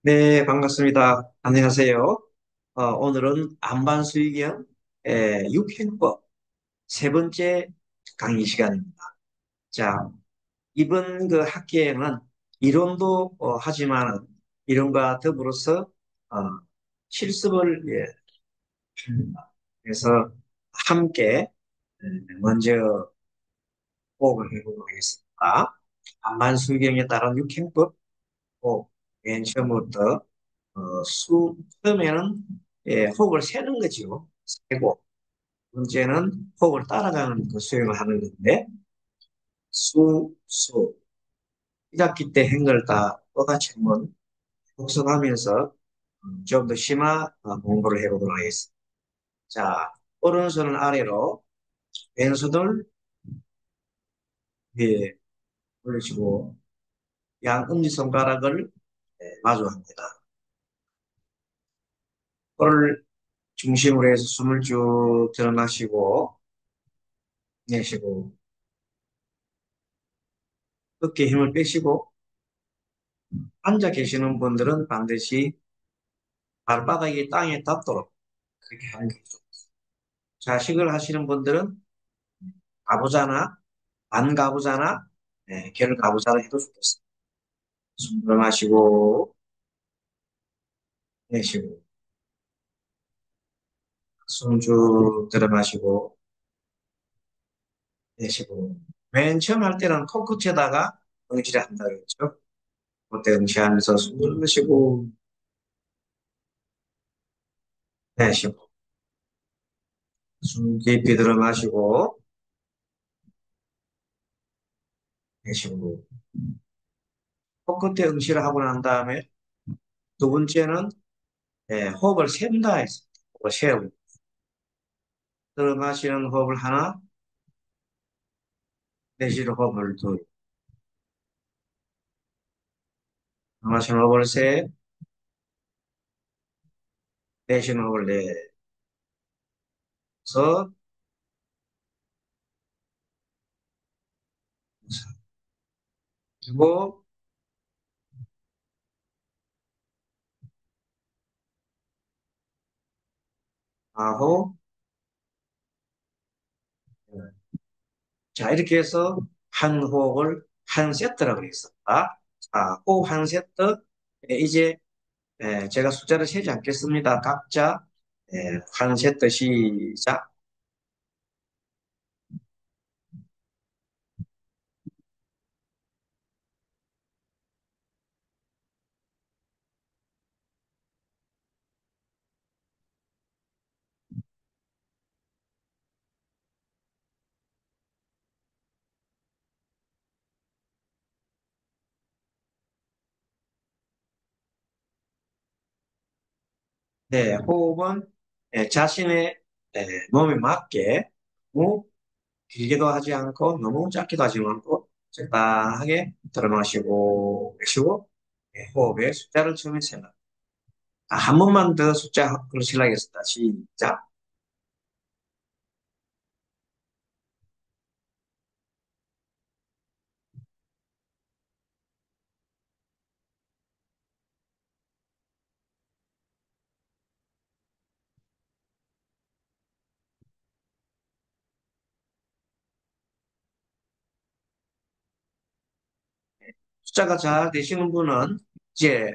네, 반갑습니다. 안녕하세요. 오늘은 안반수의경 육행법 세 번째 강의 시간입니다. 자, 이번 그 학기에는 이론도 하지만 이론과 더불어서 어, 실습을 합니다. 그래서 함께 먼저 호흡을 해보도록 하겠습니다. 안반수의경에 따른 육행법 맨 처음부터 처음에는 호흡을 세는 거죠. 세고 문제는 호흡을 따라가는 그 수행을 하는 건데 수 1학기 때 한 걸 다 똑같이 한번 복습하면서 좀 더 심화 공부를 해보도록 하겠습니다. 자, 오른손은 아래로 왼손을 위에 올리시고 양 엄지손가락을 마주합니다. 코를 중심으로 해서 숨을 쭉 들어 마시고 내쉬고 어깨에 힘을 빼시고 앉아 계시는 분들은 반드시 발바닥이 땅에 닿도록 그렇게 하는 게 좋습니다. 자식을 하시는 분들은 가부좌나 반가부좌나 결가부좌를 해도 좋겠습니다. 숨 들어 마시고 내쉬고 숨 쭉 들어 마시고 내쉬고 맨 처음 할 때는 코끝에다가 응시를 한다 그랬죠. 그때 응시하면서 숨 들으시고 내쉬고 숨 깊이 들어 마시고 내쉬고 코끝에 응시를 하고 난 다음에 두 번째는 호흡을 샌다 했습니다. 호흡을 세우고 들어 마시는 호흡을 하나 내쉬는 호흡을 둘 들어 마시는 호흡을 셋 내쉬는 호흡을 내서 그리고 아홉 자 이렇게 해서 한 호흡을 한 세트라고 했습니다. 자, 호흡 한 세트 이제 제가 숫자를 세지 않겠습니다. 각자 한 세트 시작. 네, 호흡은 자신의 몸에 맞게 너무 길게도 하지 않고 너무 짧게도 하지 않고 적당하게 들어 마시고 내쉬고 호흡의 숫자를 처음에 세라. 한 번만 더 숫자를 실하겠습니다. 시작. 숫자가 잘 되시는 분은 이제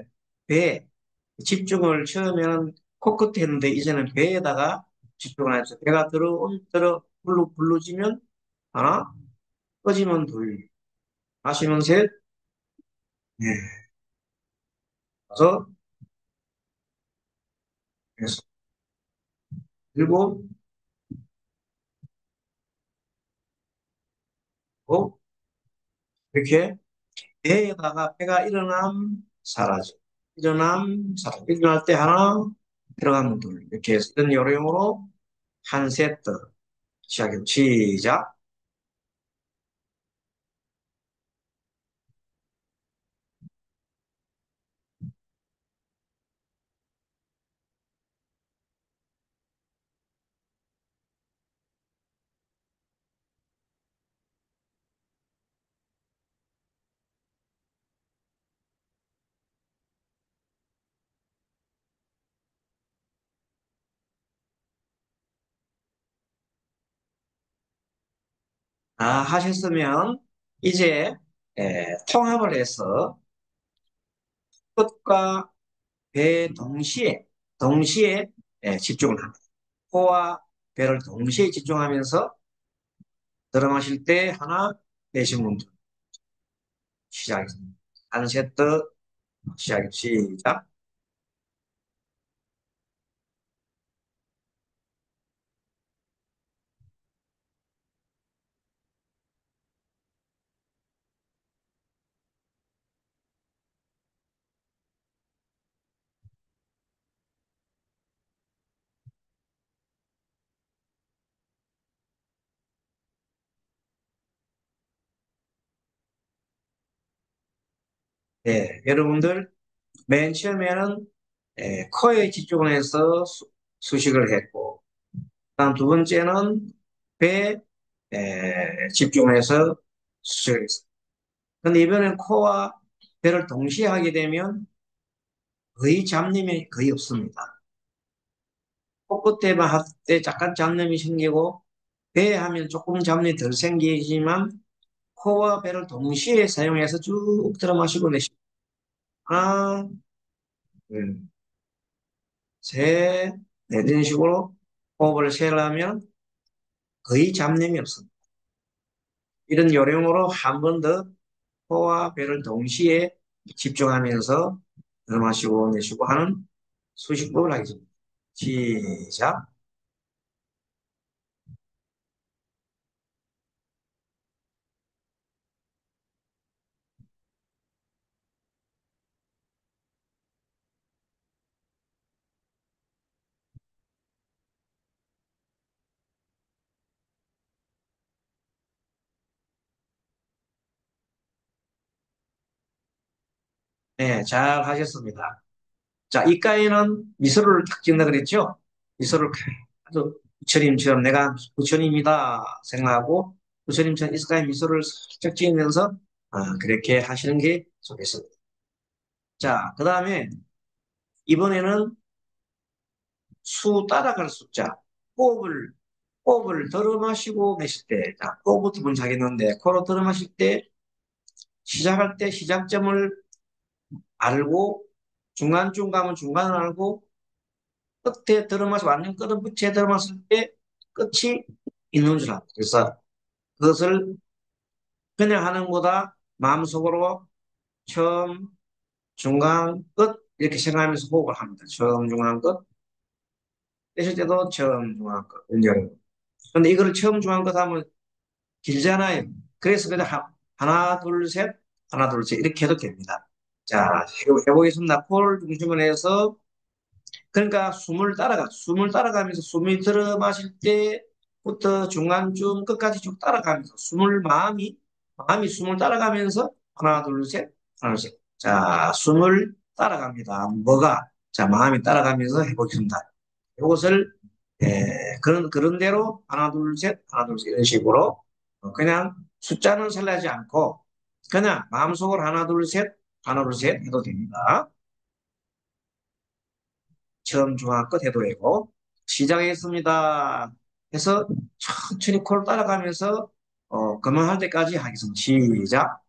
배에 집중을 처음에는 코끝에 했는데 이제는 배에다가 집중을 해서 배가 불러지면 하나, 꺼지면 둘, 마시면 셋, 네, 다섯, 여섯, 일곱, 곱 이렇게 배에다가 배가 일어남, 사라져. 일어남, 사라져. 일어날 때 하나, 들어가면 둘. 이렇게 해서 이런 요령으로 한 세트 시작해. 시작. 하셨으면 이제 통합을 해서 끝과 배 동시에 집중을 합니다. 코와 배를 동시에 집중하면서 들어마실 때 하나, 내쉬면 둘. 시작했습니다. 한 세트 시작. 네, 여러분들 맨 처음에는 코에 집중을 해서 수식을 했고, 다음 두 번째는 배에 집중을 해서 수식을 했습니다. 근데 이번엔 코와 배를 동시에 하게 되면 거의 잡념이 거의 없습니다. 코끝에만 할 때 약간 잡념이 생기고, 배 하면 조금 잡념이 덜 생기지만, 코와 배를 동시에 사용해서 쭉 들어 마시고 내쉬고, 하나, 둘, 셋, 넷, 이런 식으로 호흡을 세려면 거의 잡념이 없습니다. 이런 요령으로 한 번 더 코와 배를 동시에 집중하면서 들어 마시고 내쉬고 하는 수식법을 하겠습니다. 시작. 네, 잘 하셨습니다. 자, 이과에는 미소를 탁 짓는다 그랬죠? 미소를 아주 부처님처럼 내가 부처님이다 생각하고 부처님처럼 이과에 미소를 살짝 지으면서 그렇게 하시는 게 좋겠습니다. 자, 그 다음에 이번에는 수 따라갈 숫자, 호흡을, 호흡을 들어 마시고 내쉴 때, 자, 호흡부터 먼저 하겠는데, 코로 들어 마실 때, 시작할 때 시작점을 알고, 중간쯤 가면 중간을 알고, 끝에 들어마서 완전 끝은 끝에 들어mas을 때 끝이 있는 줄 알아요. 그래서 그것을 그냥 하는 것보다 마음속으로 처음, 중간, 끝 이렇게 생각하면서 호흡을 합니다. 처음, 중간, 끝. 내쉴 때도 처음, 중간, 끝. 이런. 근데 이거를 처음, 중간, 끝 하면 길잖아요. 그래서 그냥 하나, 둘, 셋, 하나, 둘, 셋 이렇게 해도 됩니다. 자, 해보겠습니다. 코를 중심으로 해서 그러니까 숨을 따라가면서 숨이 들어 마실 때부터 중간쯤 끝까지 쭉 따라가면서 마음이 숨을 따라가면서 하나, 둘, 셋, 하나, 둘, 셋. 자, 숨을 따라갑니다. 뭐가? 자, 마음이 따라가면서 해보겠습니다. 이것을, 그런 대로 하나, 둘, 셋, 하나, 둘, 셋 이런 식으로 그냥 숫자는 설레지 않고 그냥 마음속으로 하나, 둘, 셋, 하나, 둘, 셋 해도 됩니다. 처음 중앙 끝 해도 되고 시작하겠습니다. 해서 천천히 코를 따라가면서 그만할 때까지 하겠습니다. 시작.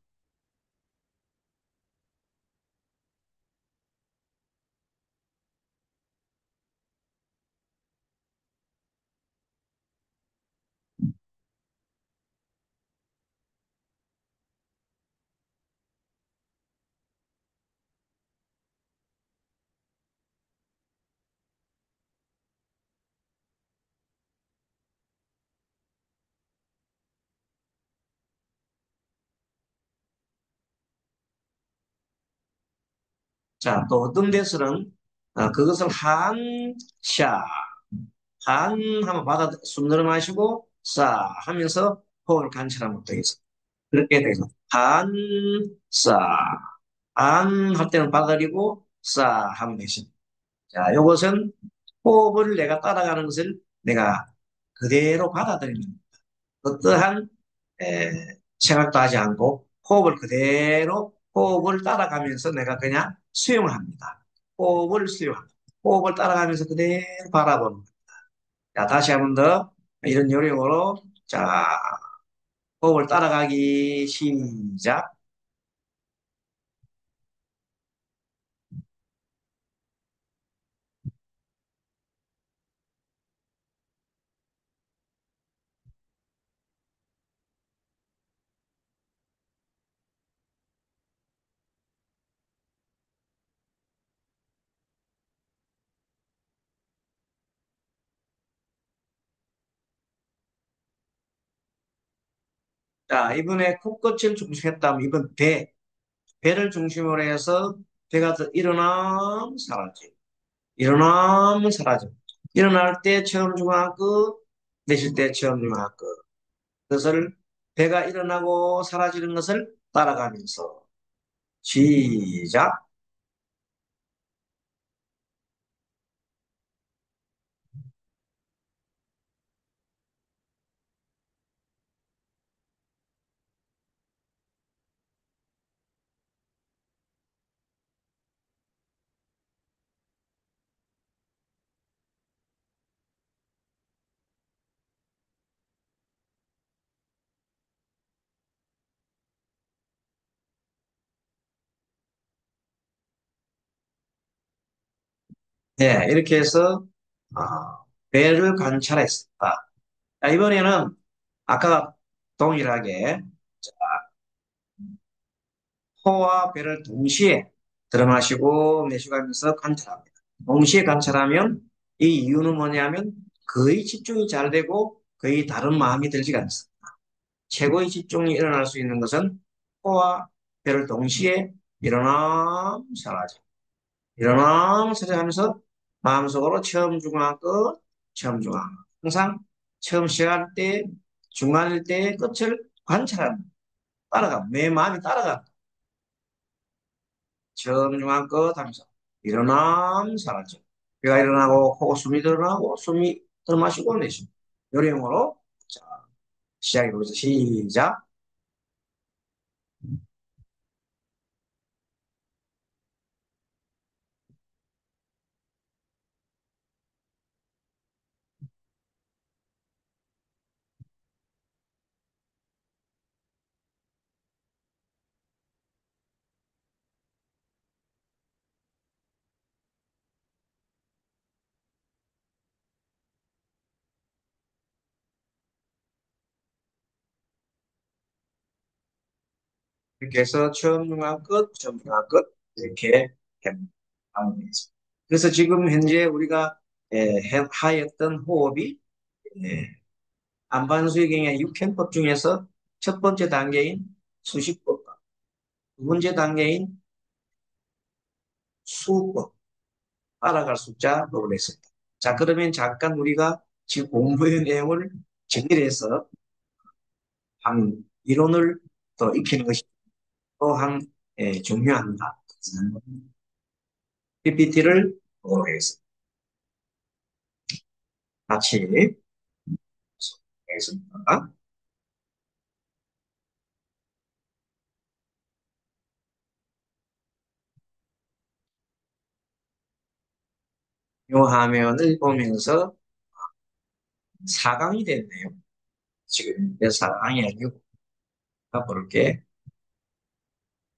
자, 또 어떤 데서는 그것을 샤, 한 하면 숨 들어 마시고 싸 하면서 호흡을 간절하면 되겠습니다. 그렇게 되죠. 싸, 안 할 때는 받아들이고 싸 하면 되겠습니다. 자, 이것은 호흡을 내가 따라가는 것을 내가 그대로 받아들입니다. 어떠한 생각도 하지 않고 호흡을 따라가면서 내가 그냥 수용합니다. 호흡을 수용합니다. 호흡을 따라가면서 그대로 바라봅니다. 자, 다시 한 번 더 이런 요령으로 자, 호흡을 따라가기 시작. 자, 이번에 코끝을 중심했다면 이번 배를 중심으로 해서 배가 더 일어나면 사라져. 일어나면 사라져. 일어날 때 처음 중앙 끝, 내쉴 때 처음 중앙 끝. 그것을 배가 일어나고 사라지는 것을 따라가면서 시작. 네, 이렇게 해서 배를 관찰했다. 자, 이번에는 아까 동일하게 코와 배를 동시에 들어마시고 내쉬가면서 관찰합니다. 동시에 관찰하면 이 이유는 뭐냐면 거의 집중이 잘 되고 거의 다른 마음이 들지가 않습니다. 최고의 집중이 일어날 수 있는 것은 코와 배를 동시에 일어나면 사라져. 일어나면 사라져 하면서 마음속으로 처음 중앙 끝, 처음 중앙. 항상 처음 시작할 때, 중간일 때 끝을 관찰합니다. 따라가. 내 마음이 따라가. 처음 중앙 끝 하면서 일어나면 사라져. 배가 일어나고 코 숨이 들어나고 숨이 들어마시고 내쉬고. 요령으로 자, 시작해보겠습니다. 시작. 이렇게 해서 처음 중간 끝, 처음 중간 끝 이렇게 하면 되겠습니다. 그래서 지금 현재 우리가 하였던 호흡이 예, 안반수의경의 육행법 중에서 첫 번째 단계인 수식법과 두 번째 단계인 수법, 따라갈 숫자법을 했습니다. 자, 그러면 잠깐 우리가 지금 공부의 내용을 정리해서 한 이론을 더 익히는 것이 또한 중요합니다. PPT를 보도록 하겠습니다. 같이 하겠습니다. 이 화면을 보면서 4강이 됐네요. 지금 4강이 아니고 볼게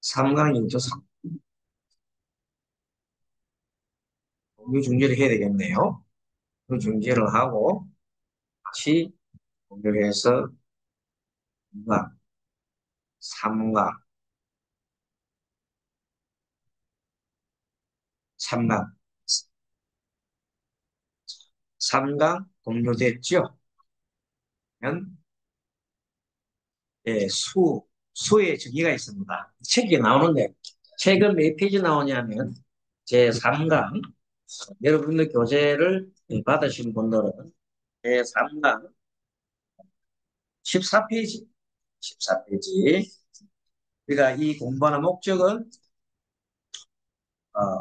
3강이죠. 공유 중지를 해야 되겠네요. 그 중지를 하고 다시 공유해서 2강, 3강, 3강, 3강 공유됐죠? 그러면 수의 정의가 있습니다. 책이 나오는데 책은 몇 페이지 나오냐면 제 3강 여러분들 교재를 받으신 분들은 제 3강 14페이지 14페이지 우리가 이 공부하는 목적은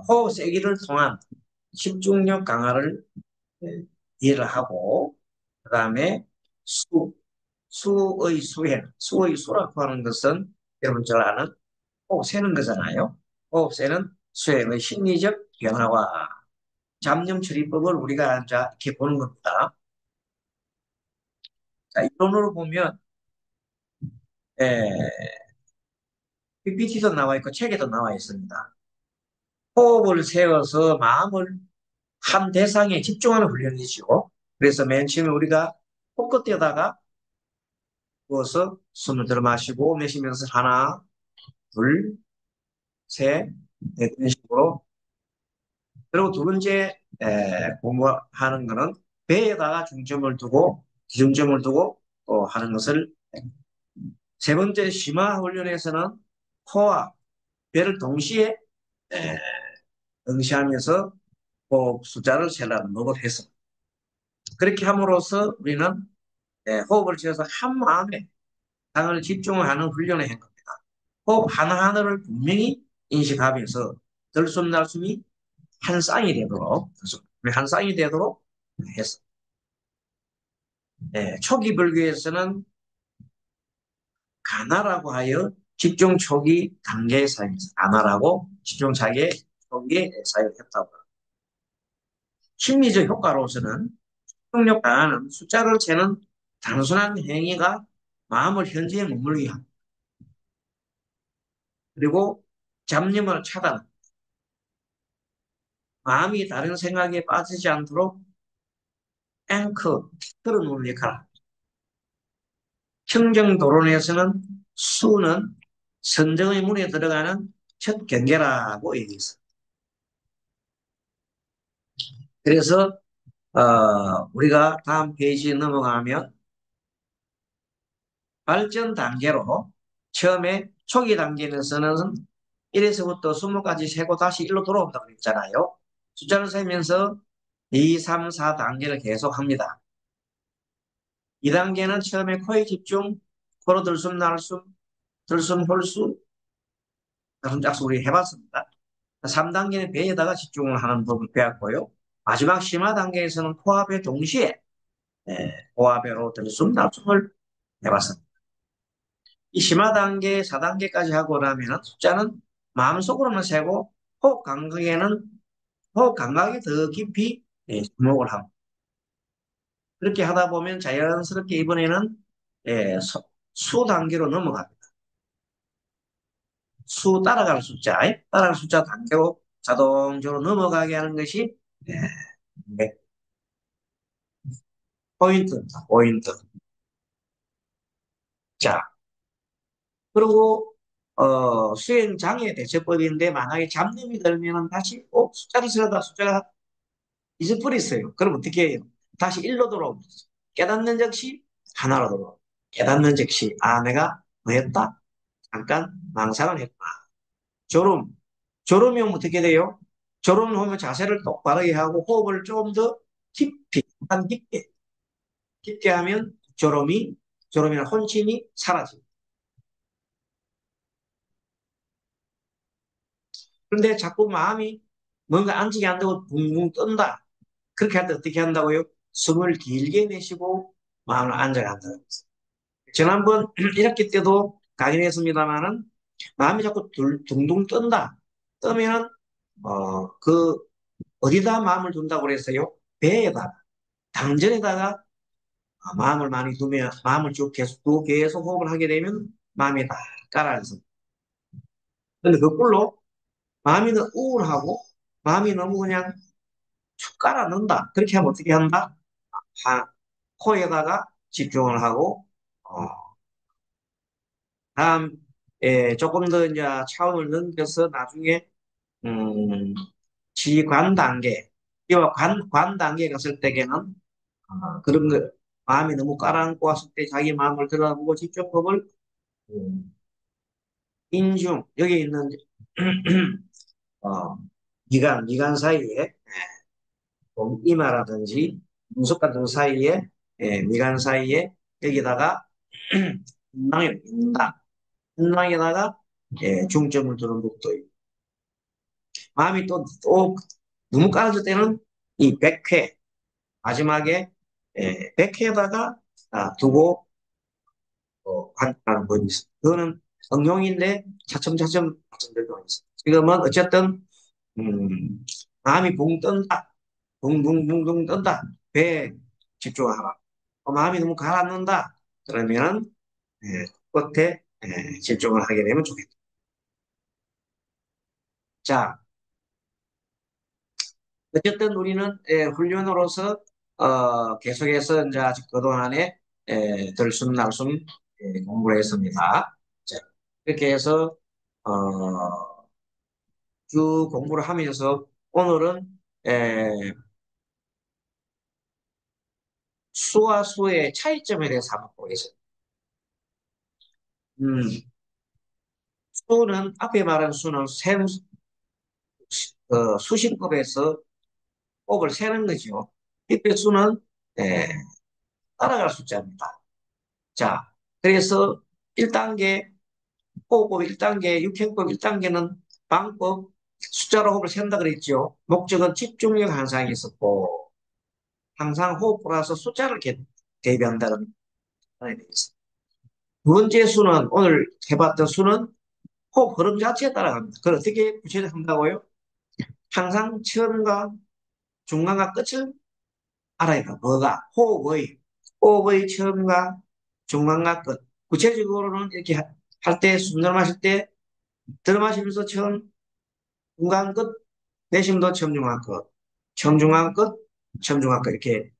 호흡 세기를 통한 집중력 강화를 이해를 하고 그 다음에 수, 수의 수라고 하는 것은 여러분 잘 아는 호흡 세는 거잖아요. 호흡 세는 수행의 심리적 변화와 잡념 처리법을 우리가 자 이렇게 보는 겁니다. 자, 이론으로 보면 예, PPT도 나와 있고 책에도 나와 있습니다. 호흡을 세워서 마음을 한 대상에 집중하는 훈련이죠. 그래서 맨 처음에 우리가 코끝에다가 부어서 숨을 들어 마시고 내쉬면서 하나, 둘, 셋, 넷 이런 식으로. 그리고 두 번째 공부하는 거는 배에다가 중점을 두고 기중점을 두고 또 하는 것을, 세 번째 심화 훈련에서는 코와 배를 동시에 에, 응시하면서 호흡 숫자를 세라는 법을 해서, 그렇게 함으로써 우리는 호흡을 지어서 한 마음에 당을 집중하는 훈련을 한 겁니다. 호흡 하나하나를 분명히 인식하면서 들숨 날숨이 한 쌍이 되도록, 한 쌍이 되도록 했어. 초기 불교에서는 가나라고 하여 집중 초기 단계에 사용했어. 가나라고 집중 차기 초기에 사용했다고. 심리적 효과로서는 집중력 강화는 숫자를 재는 단순한 행위가 마음을 현재에 머물게 합니다. 그리고 잡념을 차단, 마음이 다른 생각에 빠지지 않도록 앵커, 틀어놓는 역할을 합니다. 청정도론에서는 수는 선정의 문에 들어가는 첫 경계라고 얘기했어요. 그래서 우리가 다음 페이지에 넘어가면 발전 단계로, 처음에 초기 단계에서는 1에서부터 20까지 세고 다시 1로 돌아온다고 했잖아요. 숫자를 세면서 2, 3, 4단계를 계속 합니다. 2단계는 처음에 코에 집중, 코로 들숨, 날숨, 들숨, 홀수, 가슴 짝수 우리 해봤습니다. 3단계는 배에다가 집중을 하는 법을 배웠고요. 마지막 심화 단계에서는 코와 배 동시에 코와 배로 들숨, 날숨을 해봤습니다. 이 심화 단계 4단계까지 하고 나면 숫자는 마음속으로만 세고 호흡 감각에 더 깊이 주목을 합니다. 그렇게 하다 보면 자연스럽게 이번에는 수 단계로 넘어갑니다. 수 따라가는 숫자 단계로 자동적으로 넘어가게 하는 것이 네, 포인트입니다. 포인트. 자, 그리고 수행 장애 대처법인데 만약에 잡념이 들면 다시 숫자를 쓰려다 숫자가 잊어버렸어요. 그럼 어떻게 해요? 다시 1로 돌아옵니다. 깨닫는 즉시 하나로 돌아옵니다. 깨닫는 즉시 내가 뭐 했다? 잠깐 망상을 했다. 졸음. 졸음이 오면 어떻게 돼요? 졸음을 오면 자세를 똑바르게 하고 호흡을 좀 더 깊이, 한 깊게 하면 졸음이나 혼침이 사라집니다. 그런데 자꾸 마음이 뭔가 앉지게 안 되고 붕붕 뜬다. 그렇게 할 때 어떻게 한다고요? 숨을 길게 내쉬고 마음을 안정한다는 거죠. 지난번 1학기 때도 강의했습니다만은 마음이 자꾸 둥둥 뜬다. 뜨면 그 어디다 마음을 둔다고 그랬어요? 배에다가, 당전에다가 마음을 많이 두면, 마음을 쭉 계속 호흡을 하게 되면 마음이 다 가라앉습니다. 근데 거꾸로 마음이 너무 우울하고 마음이 너무 그냥 축 깔아넣는다. 그렇게 하면 어떻게 한다? 코에다가 집중을 하고, 다음, 조금 더 이제 차원을 넘겨서 나중에, 음, 지관 단계, 이와 관 단계 갔을 때에는, 그런 거, 마음이 너무 깔아앉고 왔을 때 자기 마음을 들여다보고 집중법을, 음, 인중, 여기 있는, 어, 미간 사이에, 이마라든지 문속 같은 사이에, 미간 사이에, 여기다가, 인당에다가 중점을 두는 법도 있고, 마음이 또 너무 깔아질 때는 이 백회, 마지막에 백회에다가 두고 관찰하는 법이 있어요. 그거는 응용인데 차츰차츰 발전되고 있어요. 지금은 어쨌든 마음이 붕 뜬다, 붕붕붕붕 뜬다, 배에 집중하라. 마음이 너무 가라앉는다. 그러면 끝에 집중을 하게 되면 좋겠다. 자, 어쨌든 우리는 훈련으로서 계속해서 이제 아직 그동안에 들숨날숨 공부를 했습니다. 자, 이렇게 해서 쭉 공부를 하면서 오늘은 에, 수와 수의 차이점에 대해서 한번 보겠습니다. 음, 수는 앞에 말한 수는 수식법에서 곱을 세는 거죠. 이때 수는 에, 따라갈 숫자입니다. 자, 그래서 1단계 호흡법 1단계, 육행법 1단계는 방법, 숫자로 호흡을 센다 그랬죠. 목적은 집중력 향상이 있었고, 항상 호흡 플러스 숫자를 대비한다는 말에 대해서. 두 번째 수는, 오늘 해봤던 수는 호흡 흐름 자체에 따라갑니다. 그걸 어떻게 구체적으로 한다고요? 항상 처음과 중간과 끝을 알아야 돼. 뭐가? 호흡의 처음과 중간과 끝. 구체적으로는 이렇게 할 때, 숨 들어 마실 때, 들어 마시면서 처음, 중간 끝, 내쉬면서 처음 중간 끝, 처음 중간 끝, 처음 중간 끝 이렇게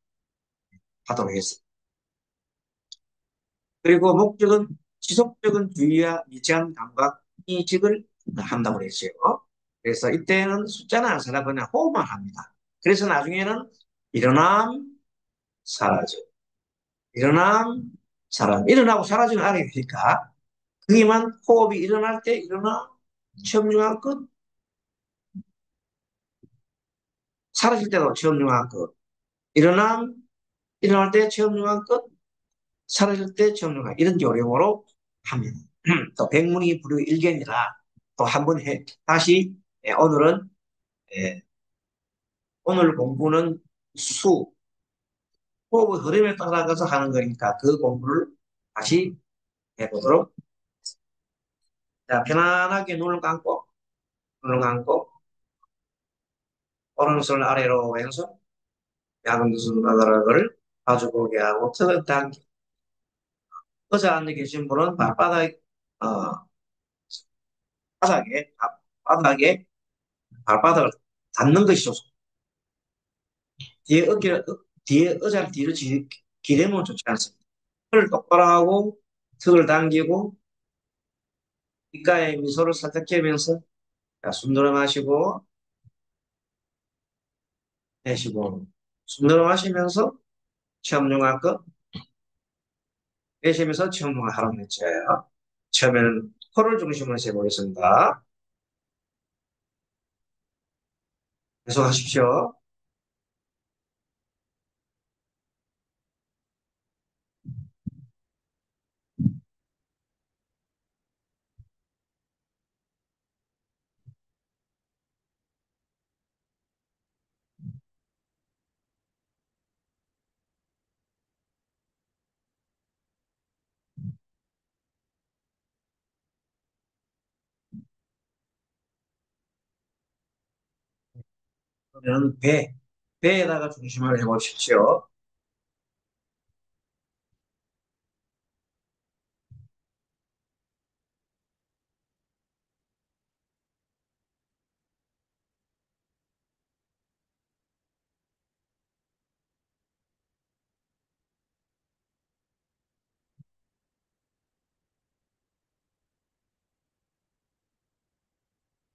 하도록 했습니다. 그리고 목적은 지속적인 주의와 미세한 감각 이식을 한다고 그랬어요. 그래서 이때는 숫자는 안 쓰나 그냥 호흡만 합니다. 그래서 나중에는 일어남, 사라져. 일어남, 사라져. 일어나고 사라지는 알아야 되니까 그게만 호흡이 일어날 때 일어나, 처음 중간 끝, 사라질 때도 처음 중간 끝. 일어남, 일어날 때 처음 중간 끝, 사라질 때 처음 중간 이런 요령으로 합니다. 또 백문이 불여일견이라 또 한 번 다시 오늘은 예, 오늘 공부는 수, 호흡의 흐름에 따라가서 하는 거니까 그 공부를 다시 해보도록. 자, 편안하게 눈을 감고 오른손 아래로 왼손, 작은 두 손바닥을 마주보게 하고 턱을 당기. 의자 앉아 계신 분은 어, 바닥에, 바닥에 발바닥을 닿는 것이 좋습니다. 뒤에 뒤에 의자를 뒤로 기대면 좋지 않습니다. 턱을 똑바로 하고 턱을 당기고 귓가에 미소를 살짝 지으면서 자, 숨 들어 마시고 내쉬고 숨 들어 마시면서 체험용할 내쉬면서 체험용을 하라고 했죠. 처음에는 코를 중심으로 해보겠습니다. 계속하십시오. 그러면 배에다가 중심을 해보십시오.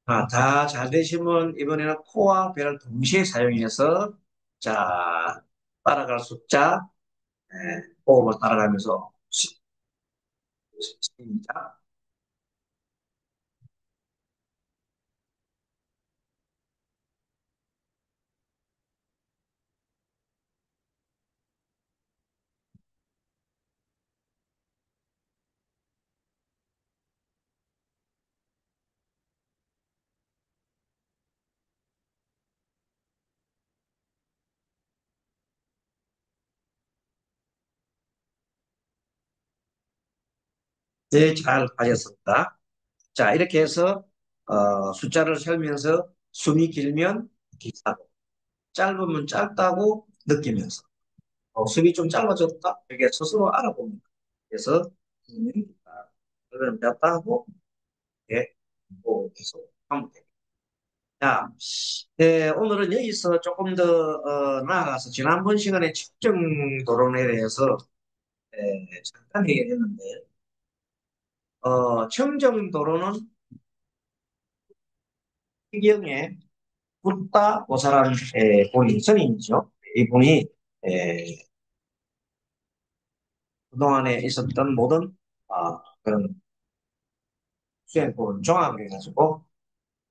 아, 다 잘 되시면 이번에는 코와 배를 동시에 사용해서 자, 따라갈 숫자, 호흡을 따라가면서 시작. 네, 잘 하셨습니다. 자, 이렇게 해서 숫자를 세면서 숨이 길면 길다고, 짧으면 짧다고 느끼면서 숨이 좀 짧아졌다. 이게 스스로 알아봅니다. 그래서 그걸 몇 하고, 예, 뭐 계속 하면 됩니다. 자, 오늘은 여기서 조금 더 나아가서 지난번 시간에 측정 도론에 대해서 잠깐 얘기했는데, 청정 도론은 희경의 붓다 고사라는 본인 선임이죠. 이분이 에, 그동안에 있었던 모든 그런 수행법을 종합해가지고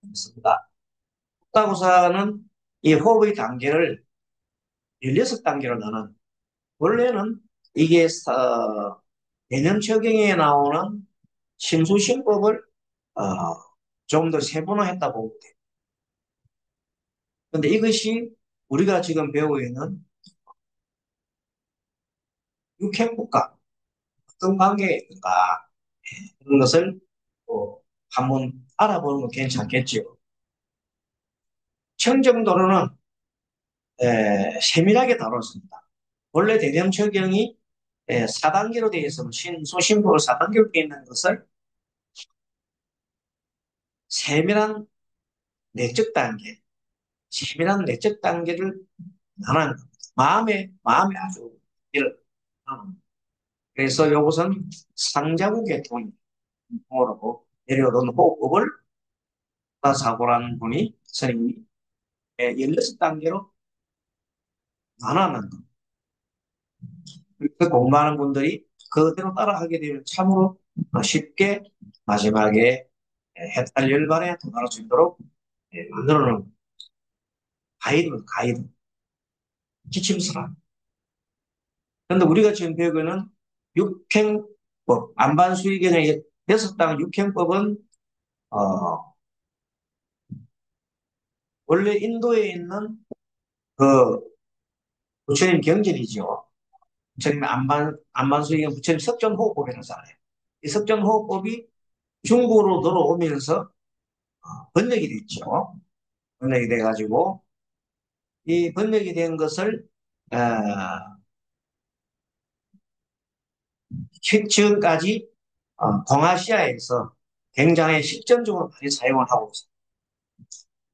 있습니다. 붓다 고사는 이 호흡의 단계를 16단계로 나눈 원래는 이게 개념적용에 나오는 심수심법을 어, 좀 더 세분화했다 보면 돼요. 근데 이것이 우리가 지금 배우고 있는 육행국가 어떤 관계에 있는가 그런 것을 한번 알아보는 건 괜찮겠죠. 청정도로는 세밀하게 다뤘습니다. 원래 대념적용이 4단계로 되어 있으면 소신법을 4단계로 되어 있는 것을 세밀한 내적 단계, 세밀한 내적 단계를 나는 마음에 아주 이런 그래서 이것은 상자국의 통으로 내려오던 호흡법을 사고라는 분이 선생님이 16단계로 나눠는 것. 그 공부하는 분들이 그대로 따라하게 되면 참으로 쉽게 마지막에 해탈 열반에 도달할 수 있도록 만들어 놓은 가이드, 지침서라. 그런데 우리가 지금 배우는 육행법, 안반수의견의 6당 육행법은 원래 인도에 있는 그 부처님 경전이죠. 부처님 안반수의견 부처님 석전호흡법이라잖아요. 이 석전호흡법이 중국으로 들어오면서 번역이 됐죠. 번역이 돼가지고 이 번역이 된 것을 어, 지금까지 동아시아에서 굉장히 실전적으로 많이 사용을 하고 있습니다.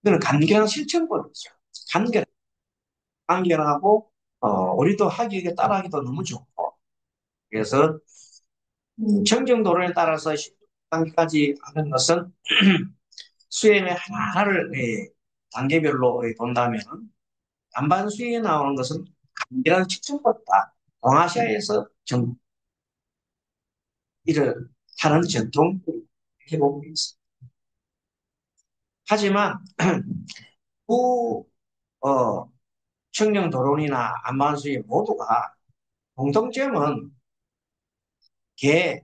이거는 간결한 실천법이죠. 간결, 간결하고 우리도 하기에 따라하기도 너무 좋고 그래서 청정도론에 따라서 10단계까지 하는 것은 수행의 하나하나를 단계별로 본다면 반반 수행에 나오는 것은 간결한 실천법이다. 동아시아에서 일을 하는 전통 이렇게 보고 있습니다. 하지만 후 청정도론이나 안반수의 모두가 공통점은 개,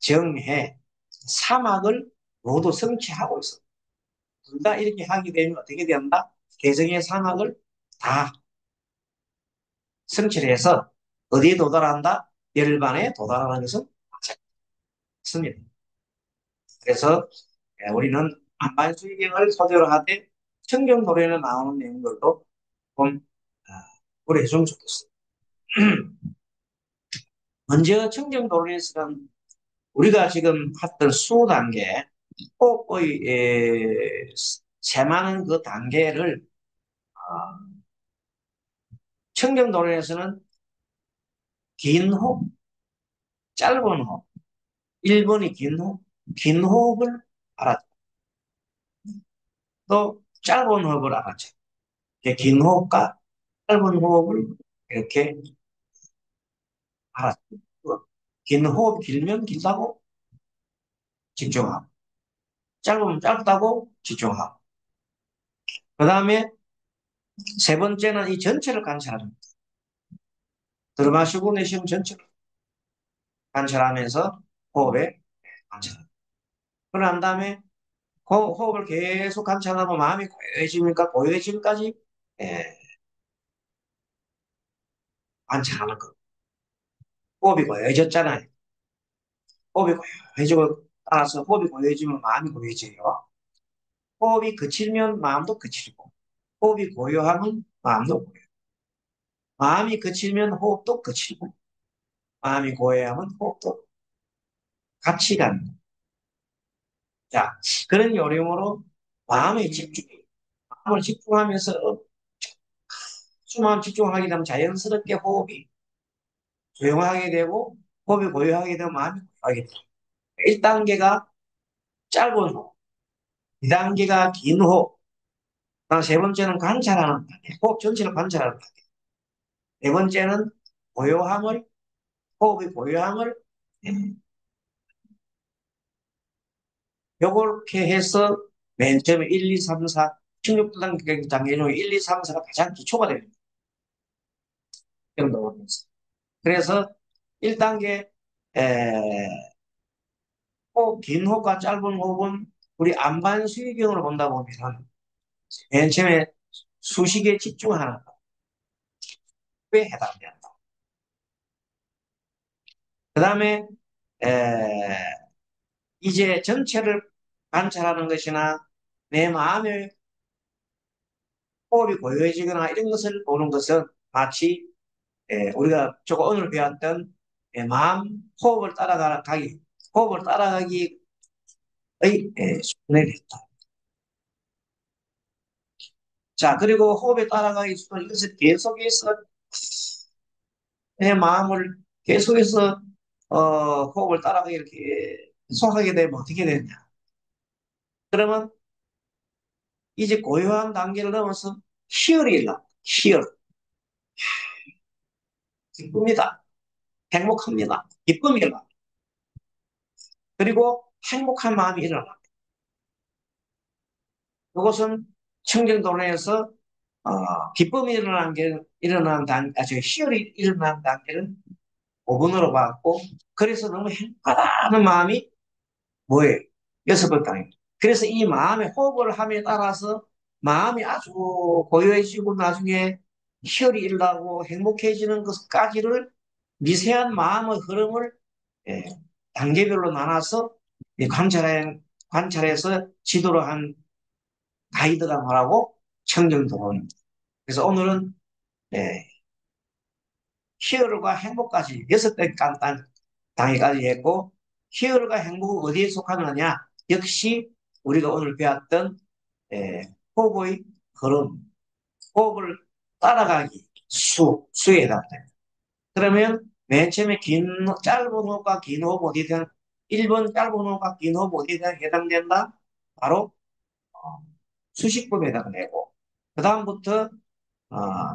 정해, 사막을 모두 성취하고 있습니다. 둘 다 이렇게 하게 되면 어떻게 된다? 개정의 사막을 다 성취해서 어디에 도달한다? 열반에 도달하는 것은 맞습니다. 그래서 우리는 안반수의경을 소재로 하되 청정도론에 나오는 내용들도 좀 고려해주면 좋겠습니다. 먼저 청정도론에서는 우리가 지금 했던 수 단계, 호흡의 세많은 그 단계를 청정도론에서는 긴 호흡, 짧은 호흡, 1번이 긴 호흡을 알았죠. 또 짧은 호흡을 알았죠. 긴 호흡과 짧은 호흡을 이렇게 알았죠. 긴 호흡 길면 길다고 집중하고, 짧으면 짧다고 집중하고. 그 다음에 세 번째는 이 전체를 관찰합니다. 들어마시고 내쉬면 전체를 관찰하면서 호흡에 관찰합니다. 그런 다음에 호흡을 계속 관찰하고 마음이 고요해지니까 고요해짐까지 예, 관찰하는 거. 호흡이 고요해졌잖아요. 호흡이 고요해지고 따라서 호흡이 고요해지면 마음이 고요해져요. 호흡이 그치면 마음도 그치고 호흡이 고요하면 마음도 고요. 마음이 그치면 호흡도 그치고 마음이 고요하면 호흡도 같이 가는. 자, 그런 요령으로 마음의 집중, 마음을 집중하면서 수만 집중하게 되면 자연스럽게 호흡이 조용하게 되고 호흡이 고요하게 되면 마음이 고요하게 돼요. 1단계가 짧은 호흡, 2단계가 긴 호흡, 그다음 세 번째는 관찰하는 단계, 호흡 전체를 관찰하는 단계. 네 번째는 고요함을, 호흡의 고요함을, 요렇게 해서 맨 처음에 1, 2, 3, 4, 16단계 단계 중에 1, 2, 3, 4가 가장 기초가 됩니다. 그래서 1단계, 호흡, 긴 호흡과 짧은 호흡은 우리 안반 수유경으로 본다 보면 맨 처음에 수식에 집중하는 거에 해당된다. 그 다음에 이제 전체를 관찰하는 것이나 내 마음의 호흡이 고요해지거나 이런 것을 보는 것은 마치 우리가 조금 오늘 배웠던 마음 호흡을 따라가기 호흡을 따라가기의 수준에 됐다. 자, 그리고 호흡에 따라가기 수준 이것을 계속해서 내 마음을 계속해서 호흡을 따라가기 이렇게 계속하게 되면 어떻게 되냐? 그러면 이제 고요한 단계를 넘어서 희열이 일어나. 희열. 기쁩니다. 행복합니다. 기쁨이 일어나. 그리고 행복한 마음이 일어나. 이것은 청정도로에서 기쁨이 일어난 저 희열이 일어난 단계는 5분으로 봤고, 그래서 너무 행복하다는 마음이 뭐예요? 6번 단계. 그래서 이 마음의 호흡을 함에 따라서 마음이 아주 고요해지고 나중에 희열이 일어나고 행복해지는 것까지를 미세한 마음의 흐름을 예, 단계별로 나눠서 관찰해서 지도로 한 가이드가 뭐라고? 청정도로입니다. 그래서 오늘은 예, 희열과 행복까지 6개 단계까지 했고 희열과 행복은 어디에 속하느냐? 역시 우리가 오늘 배웠던 호흡의 흐름, 호흡을 따라가기, 수에 해당됩니다. 그러면 맨 처음에 짧은 호흡과 긴 호흡 어디에 해당, 1번 짧은 호흡과 긴 호흡 어디에 해당된다? 바로 수식법에 해당되고, 그 다음부터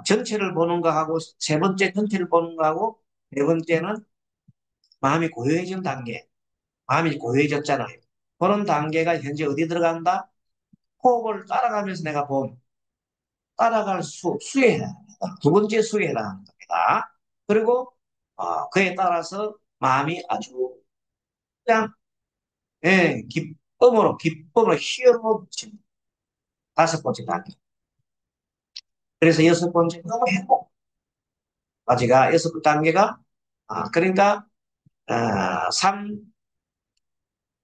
전체를 보는 거하고, 세 번째 전체를 보는 거하고, 네 번째는 마음이 고요해진 단계, 마음이 고요해졌잖아요. 그런 단계가 현재 어디 들어간다? 호흡을 따라가면서 내가 따라갈 수에 해당합니다. 두 번째 수에 해당합니다. 그리고 그에 따라서 마음이 아주 그냥 기쁨으로 희열로 붙입니다. 다섯 번째 단계. 그래서 여섯 번째 너무 행복. 아직가 여섯 번째 단계가 그러니까 3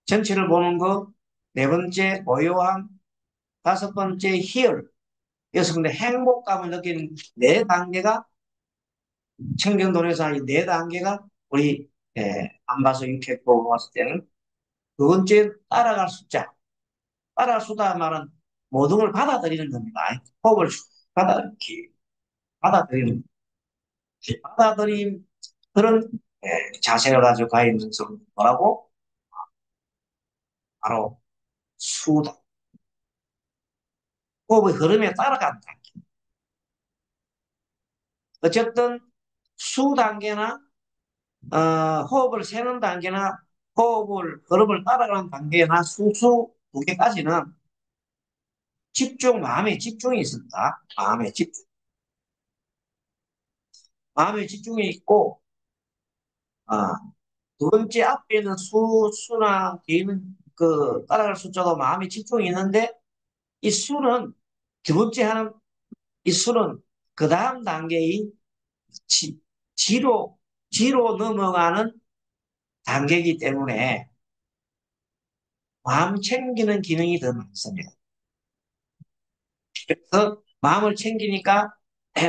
전체를 보는 거, 네 번째 고요함, 다섯 번째 희열, 여섯 번째 행복감을 느끼는 네 단계가 청정도에서 네 단계가 우리 안바서 육회고 왔을 때는 두 번째 따라갈 숫자. 따라갈 숫자 말은 모든 걸 받아들이는 겁니다. 호흡을 받아들이는 받아들임 그런 자세를 가지고 가 있는 것을 뭐라고? 바로 수다. 호흡의 흐름에 따라간다. 어쨌든 수 단계나 호흡을 세는 단계나 호흡을 흐름을 따라가는 단계나 수수 두 개까지는 마음의 집중이 있습니다. 마음의 집중이 있고 아, 두 번째 앞에 있는 수나 뒤에 있는 그 따라갈 숫자도 마음의 집중이 있는데 이 수는 두 번째 하는 이 수는 그 다음 단계의 지, 지로 지로 넘어가는 단계이기 때문에 마음 챙기는 기능이 더 많습니다. 그래서 마음을 챙기니까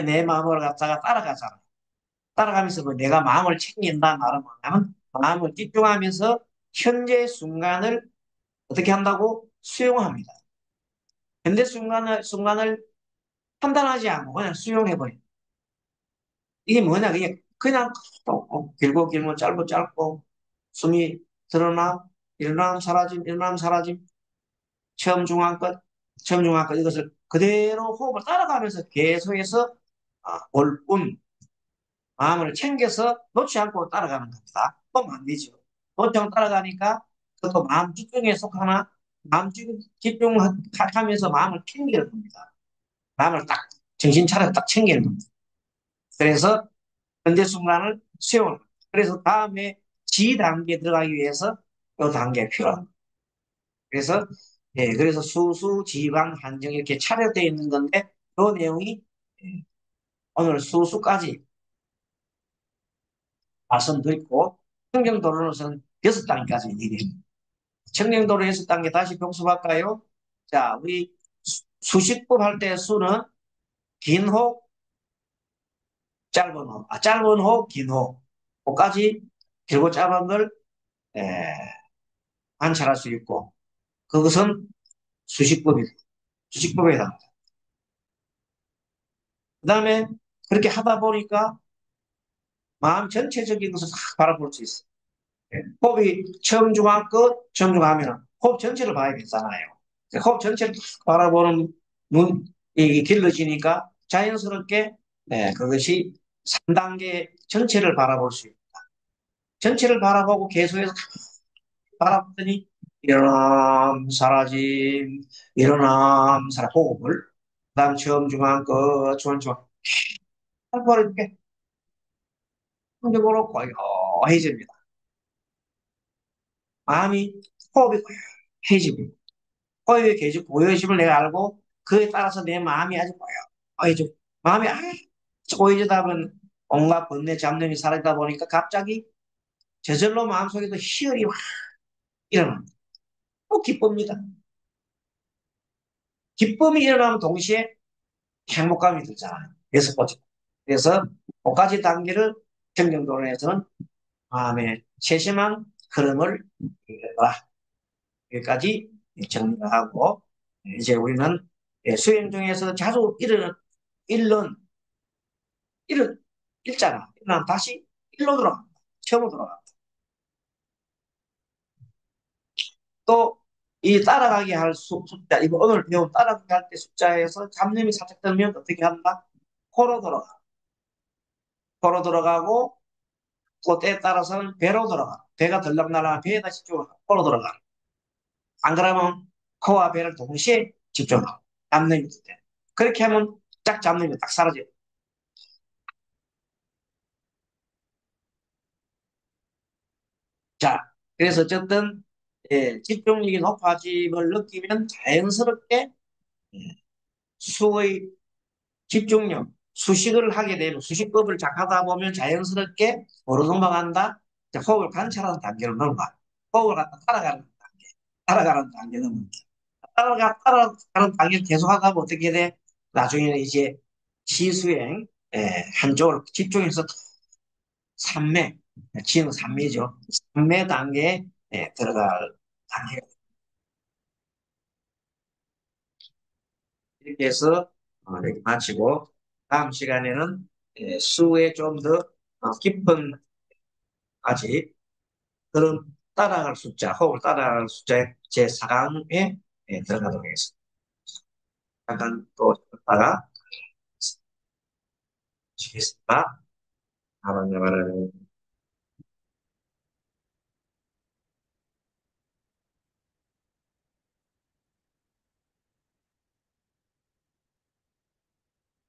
내 마음을 갖다가 따라가잖아. 따라가면서 뭐 내가 마음을 챙긴다 말은 뭐냐면 마음을 집중하면서 현재 순간을 어떻게 한다고? 수용합니다. 현재 순간을 판단하지 않고 그냥 수용해버려요. 이게 뭐냐? 그냥 길고 길고 짧고 짧고 숨이 드러나 일어남 사라짐 일어남 사라짐 처음 중앙 끝 처음 중앙 끝 이것을 그대로 호흡을 따라가면서 계속해서 올뿐 마음을 챙겨서 놓지 않고 따라가는 겁니다. 그럼 안 되죠. 놓지 않고 따라가니까 그것도 마음 집중에 속하나 마음 집중하면서 마음을 챙기는 겁니다. 마음을 딱 정신 차려 딱 챙기는 겁니다. 그래서 현재 순간을 세우는. 그래서 다음에 지 단계에 들어가기 위해서 이 단계가 필요합니다. 그래서 그래서 수수, 지방, 한정 이렇게 차려되어 있는 건데 그 내용이 예, 오늘 수수까지 말씀드렸고 청정도로는 6단계까지 얘기합니다. 청정도로 6단계 다시 복습할까요? 자, 우리 수식법 할 때 수는 긴 호흡, 짧은 호흡, 짧은 호흡, 긴 호흡. 그까지 길고 짧은 걸 에, 관찰할 수 있고 그것은 수식법이다. 수식법에 해당합니다. 그 다음에 그렇게 하다 보니까 마음 전체적인 것을 다 바라볼 수 있어요. 호흡이 처음 중앙 끝, 처음 중앙 하면 호흡 전체를 봐야 되잖아요. 호흡 전체를 다 바라보는 눈이 길러지니까 자연스럽게 그것이 3단계 전체를 바라볼 수 있다. 전체를 바라보고 계속해서 바라보더니 일어남, 사라짐, 일어남, 사라 호흡을 그다음 처음 중앙 끝, 중앙 중앙 이렇게 성적으로 고요해집니다. 마음이 호흡이 고요해집니다. 호흡이 계속 고요해짐을 내가 알고 그에 따라서 내 마음이 아주 고요해져. 마음이 아주 고요해지다 보면 온갖 번뇌 잡념이 사라지다 보니까 갑자기 저절로 마음속에도 희열이 확 일어납니다. 또 기쁩니다. 기쁨이 일어나면 동시에 행복감이 들잖아요. 여섯 번째. 그래서 5가지 단계를 정정도론에서는 마음의 세심한 흐름을 이끌어라. 여기까지 정리를 하고 이제 우리는 수행 중에서 자주 잃는 잃은 읽잖아. 일어나면 다시 일로 돌아갑니다. 처음으로 돌아갑니다. 또 이 따라가게 할 숫자 이거 오늘 배운 따라가게 할 때 숫자에서 잡념이 살짝 들면 어떻게 한다? 코로 돌아가. 코로 돌아가고 또 때에 따라서는 배로 돌아가. 배가 들락날락 배에다 집중하고 코로 돌아가. 안 그러면 코와 배를 동시에 집중하고 잡념이 있을 때. 그렇게 하면 짝 잡념이 딱 사라져요. 자, 그래서 어쨌든 집중력이 높아짐을 느끼면 자연스럽게 예, 수의 집중력, 수식을 하게 되면 수식법을 작하다 보면 자연스럽게 뭐로 넘어간다? 자, 호흡을 관찰하는 단계로 넘어가. 호흡을 갖다 따라가는 단계 넘어가. 따라가는 단계를 계속 하다 보면 어떻게 돼? 나중에는 이제 지수행, 한쪽으로 집중해서 삼매, 지는 삼매죠. 삼매 단계에 들어갈 단계. 이렇게 해서 이렇게 마치고 다음 시간에는 수에 좀 더 깊은 아직 그런 따라갈 숫자, 호흡을 따라갈 숫자의 제4강에 들어가도록 하겠습니다. 잠깐 또 쉬었다가 쉬겠습니다. 다음 말을